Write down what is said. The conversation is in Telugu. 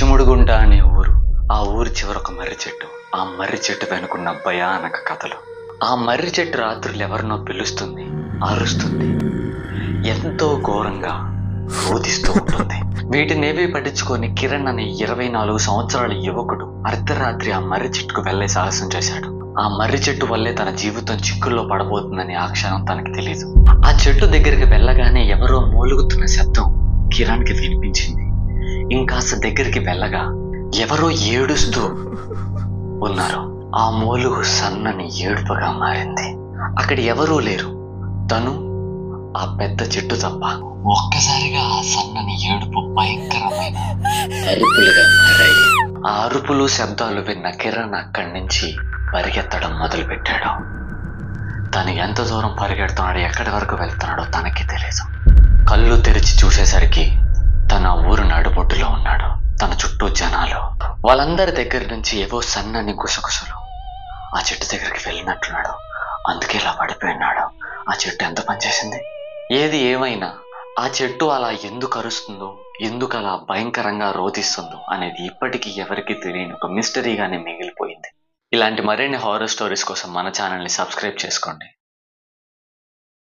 చిముడుగుంట అనే ఊరు. ఆ ఊరి చివర ఒక మర్రి చెట్టు. ఆ మర్రి చెట్టు వెనుకున్న భయానక కథలు. ఆ మర్రి చెట్టు రాత్రులు ఎవరినో పిలుస్తుంది, అరుస్తుంది, ఎంతో ఘోరంగా రోధిస్తూ ఉంటుంది. వీటినేవీ పట్టించుకొని కిరణ్ అనే 24 సంవత్సరాల యువకుడు అర్ధరాత్రి ఆ మర్రి చెట్టుకు వెళ్లే సాహసం చేశాడు. ఆ మర్రి చెట్టు వల్లే తన జీవితం చిక్కుల్లో పడబోతుందని ఆ క్షణం తనకి తెలియదు. ఆ చెట్టు దగ్గరికి వెళ్ళగానే ఎవరో మూలుగుతున్న శబ్దం కిరణ్కి వినిపించింది. ఇంకాస్త దగ్గరికి వెళ్ళగా ఎవరో ఏడుస్తూ ఉన్నారు. ఆ మూలుగు సన్నని ఏడుపుగా మారింది. అక్కడ ఎవరూ లేరు, తను, ఆ పెద్ద చెట్టు తప్ప. ఒక్కసారిగా ఆ సన్నని ఏడుపు భయంకరమైన అరుపులుగా మారాయి. ఆ అరుపులు శబ్దాలు విన్న కిరణ్ అక్కడి నుంచి పరిగెత్తడం మొదలు పెట్టాడు. తను ఎంత దూరం పరిగెడుతున్నాడో, ఎక్కడి వరకు వెళ్తున్నాడో తనకి తెలియదు. కళ్ళు తెరిచి చూసేసరికి తన ఊరు నడుబొడ్డులో ఉన్నాడు. తన చుట్టూ జనాలు. వాళ్ళందరి దగ్గర నుంచి ఏవో సన్నని గుసగుసలు. ఆ చెట్టు దగ్గరికి వెళ్ళినట్టున్నాడు, అందుకే ఇలా పడిపోయినాడు. ఆ చెట్టు ఎంత పనిచేసింది? ఏది ఏమైనా ఆ చెట్టు అలా ఎందుకు అరుస్తుందో, ఎందుకు అలా భయంకరంగా రోధిస్తుందో అనేది ఇప్పటికీ ఎవరికి తెలియని ఒక మిస్టరీగానే మిగిలిపోయింది. ఇలాంటి మరిన్ని హారర్ స్టోరీస్ కోసం మన ఛానల్ని సబ్స్క్రైబ్ చేసుకోండి.